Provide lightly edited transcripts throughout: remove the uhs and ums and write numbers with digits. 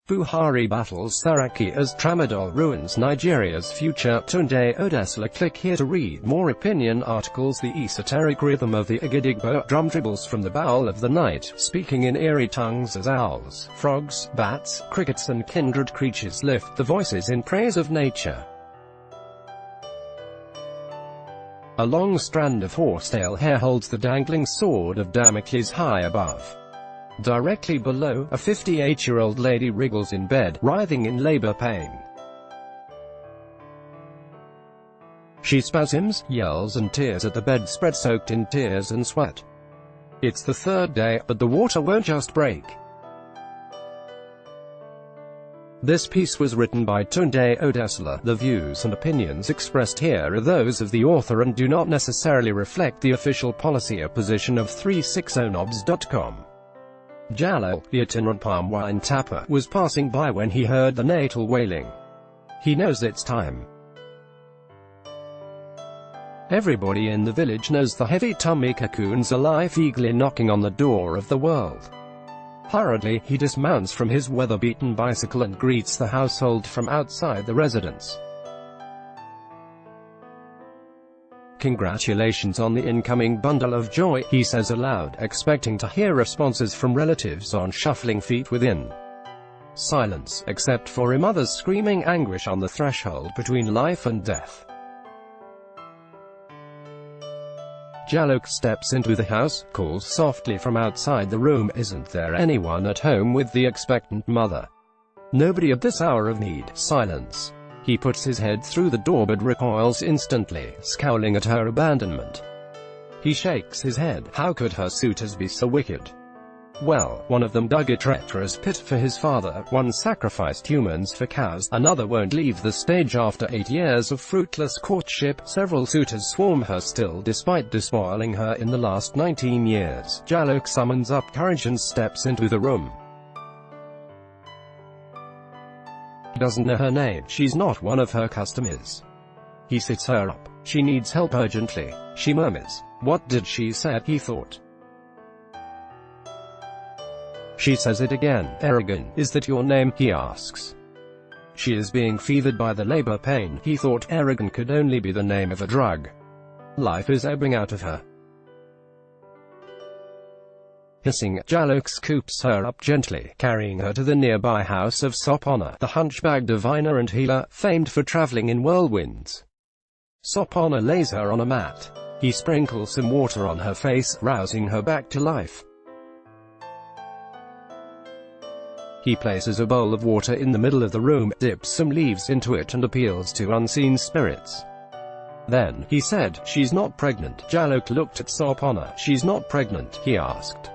Buhari battles Saraki as Tramadol ruins Nigeria's future. Tunde Odesla. Click here to read more opinion articles. The esoteric rhythm of the Agidigbo drum dribbles from the bowel of the night, speaking in eerie tongues as owls, frogs, bats, crickets and kindred creatures lift the voices in praise of nature. A long strand of horsetail hair holds the dangling sword of Damocles high above. Directly below, a 58-year-old lady wriggles in bed, writhing in labor pain. She spasms, yells and tears at the bedspread soaked in tears and sweat. It's the third day, but the water won't just break. This piece was written by Tunde Odesla. The views and opinions expressed here are those of the author and do not necessarily reflect the official policy or position of 360knobs.com. Jallo, the itinerant palm wine tapper, was passing by when he heard the natal wailing. He knows it's time. Everybody in the village knows the heavy tummy cocoons are life eagerly knocking on the door of the world. Hurriedly, he dismounts from his weather-beaten bicycle and greets the household from outside the residence. "Congratulations on the incoming bundle of joy," he says aloud, expecting to hear responses from relatives on shuffling feet within. Silence, except for a mother's screaming anguish on the threshold between life and death. Jallo steps into the house, calls softly from outside the room. Isn't there anyone at home with the expectant mother? Nobody at this hour of need. Silence. He puts his head through the door but recoils instantly, scowling at her abandonment. He shakes his head. How could her suitors be so wicked? Well, one of them dug a treacherous pit for his father, one sacrificed humans for cows, another won't leave the stage after 8 years of fruitless courtship, several suitors swarm her still despite despoiling her in the last 19 years. Jallo summons up courage and steps into the room. Doesn't know her name. She's not one of her customers. He sits her up. She needs help urgently. She murmurs. What did she say? He thought. She says it again. Eragon, is that your name? He asks. She is being fevered by the labor pain. He thought Eragon could only be the name of a drug. Life is ebbing out of her. Hissing, Jallo scoops her up gently, carrying her to the nearby house of Sopona, the hunchback diviner and healer, famed for traveling in whirlwinds. Sopona lays her on a mat. He sprinkles some water on her face, rousing her back to life. He places a bowl of water in the middle of the room, dips some leaves into it and appeals to unseen spirits. Then, he said, she's not pregnant. Jallo looked at Sopona. She's not pregnant, he asked.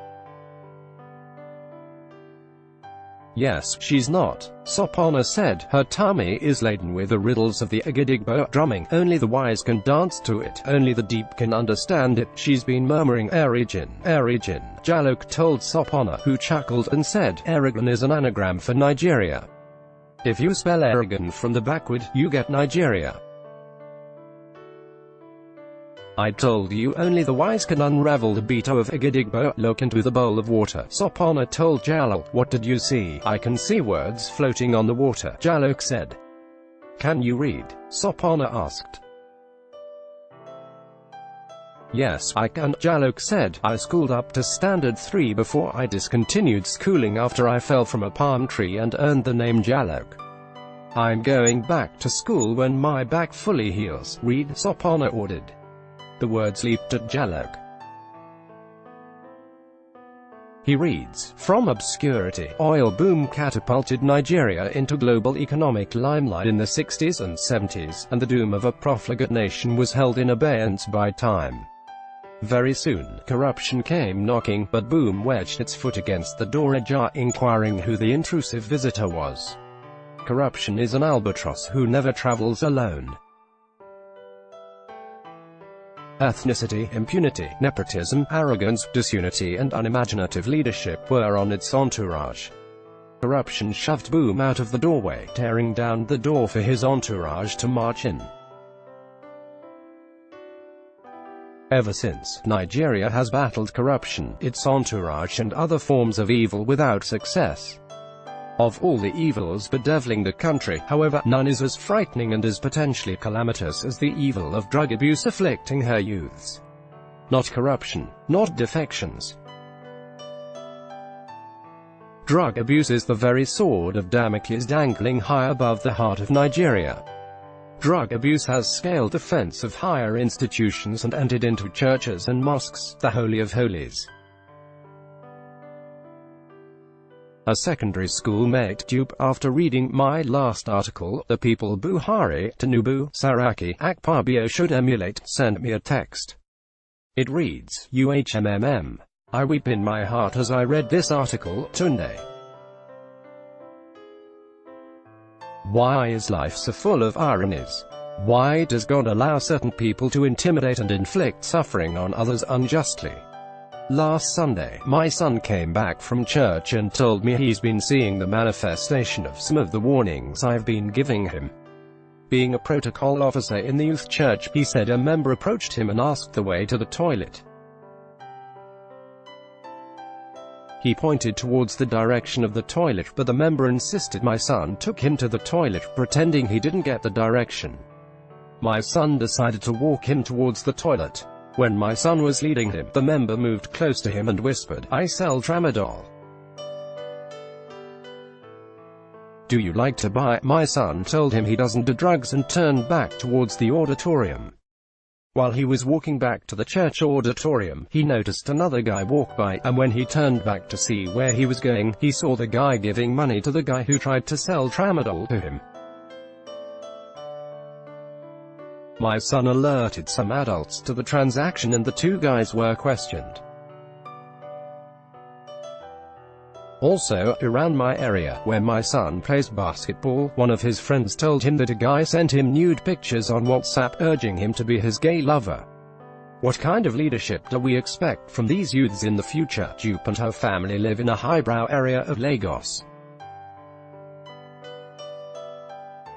Yes, she's not, Sopona said. Her tummy is laden with the riddles of the Agidigbo drumming. Only the wise can dance to it. Only the deep can understand it. She's been murmuring Erigin, Erigin. Jallo told Sopona, who chuckled and said, Eragon is an anagram for Nigeria. If you spell Eragon from the backward, you get Nigeria. I told you only the wise can unravel the beat of Agidigbo. Look into the bowl of water. Sopona told Jallo. What did you see? I can see words floating on the water, Jallo said. Can you read? Sopona asked. Yes, I can, Jallo said. I schooled up to standard 3 before I discontinued schooling after I fell from a palm tree and earned the name Jallo. I'm going back to school when my back fully heals. Read, Sopona ordered. The words leaped at Jallo. He reads, from obscurity, oil boom catapulted Nigeria into global economic limelight in the 60s and 70s, and the doom of a profligate nation was held in abeyance by time. Very soon, corruption came knocking, but boom wedged its foot against the door ajar, inquiring who the intrusive visitor was. Corruption is an albatross who never travels alone. Ethnicity, impunity, nepotism, arrogance, disunity and unimaginative leadership were on its entourage. Corruption shoved Boom out of the doorway, tearing down the door for his entourage to march in. Ever since, Nigeria has battled corruption, its entourage and other forms of evil without success. Of all the evils bedeviling the country, however, none is as frightening and as potentially calamitous as the evil of drug abuse afflicting her youths. Not corruption, not defections. Drug abuse is the very sword of Damocles dangling high above the heart of Nigeria. Drug abuse has scaled the fence of higher institutions and entered into churches and mosques, the Holy of Holies. A secondary school mate dupe. After reading my last article, the people Buhari, Tinubu, Saraki, Akpabio should emulate, sent me a text. It reads, UHMMM. I weep in my heart as I read this article, Tunde. Why is life so full of ironies? Why does God allow certain people to intimidate and inflict suffering on others unjustly? Last Sunday, my son came back from church and told me he's been seeing the manifestation of some of the warnings I've been giving him. Being a protocol officer in the youth church, he said a member approached him and asked the way to the toilet. He pointed towards the direction of the toilet, but the member insisted my son took him to the toilet, pretending he didn't get the direction. My son decided to walk him towards the toilet. When my son was leading him, the member moved close to him and whispered, "I sell Tramadol. Do you like to buy?" My son told him he doesn't do drugs and turned back towards the auditorium. While he was walking back to the church auditorium, he noticed another guy walk by, and when he turned back to see where he was going, he saw the guy giving money to the guy who tried to sell Tramadol to him. My son alerted some adults to the transaction and the two guys were questioned. Also, around my area, where my son plays basketball, one of his friends told him that a guy sent him nude pictures on WhatsApp urging him to be his gay lover. What kind of leadership do we expect from these youths in the future? Jupe and her family live in a highbrow area of Lagos.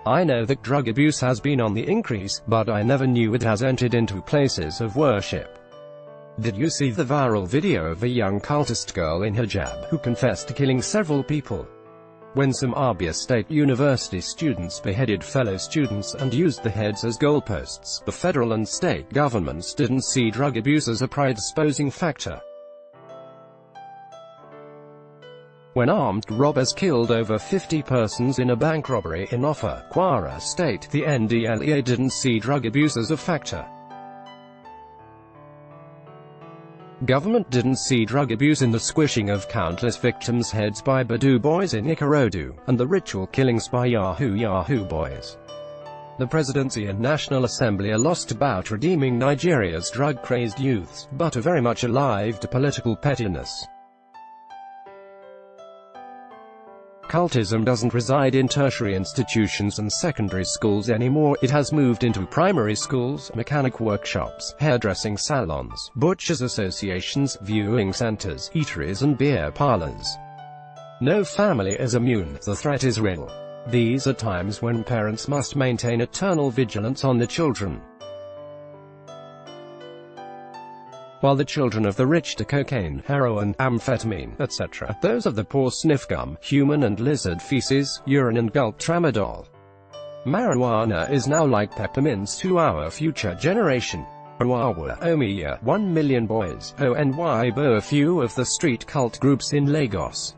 I know that drug abuse has been on the increase, but I never knew it has entered into places of worship. Did you see the viral video of a young cultist girl in hijab who confessed to killing several people? When some Abia State University students beheaded fellow students and used the heads as goalposts, the federal and state governments didn't see drug abuse as a predisposing factor. When armed robbers killed over 50 persons in a bank robbery in Offa, Kwara State, the NDLEA didn't see drug abuse as a factor. Government didn't see drug abuse in the squishing of countless victims' heads by Badu boys in Ikorodu, and the ritual killings by Yahoo boys. The Presidency and National Assembly are lost about redeeming Nigeria's drug-crazed youths, but are very much alive to political pettiness. Cultism doesn't reside in tertiary institutions and secondary schools anymore. It has moved into primary schools, mechanic workshops, hairdressing salons, butchers' associations, viewing centers, eateries and beer parlors. No family is immune. The threat is real. These are times when parents must maintain eternal vigilance on the children. While the children of the rich do cocaine, heroin, amphetamine, etc., those of the poor sniff gum, human and lizard feces, urine and gulp Tramadol. Marijuana is now like peppermints to our future generation. Owawa, Omiya, 1 million boys, ONY, a few of the street cult groups in Lagos.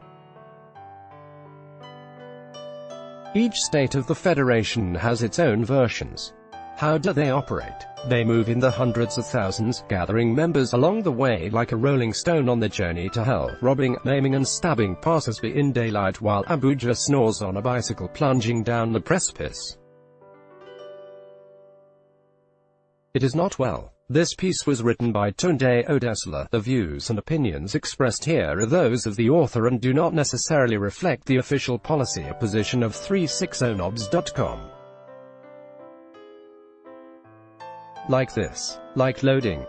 Each state of the federation has its own versions. How do they operate? They move in the hundreds of thousands, gathering members along the way like a rolling stone on the journey to hell, robbing, maiming and stabbing passers-by in daylight while Abuja snores on a bicycle plunging down the precipice. It is not well. This piece was written by Tunde Odesla. The views and opinions expressed here are those of the author and do not necessarily reflect the official policy or position of 360nobs.com. Like this. Like loading.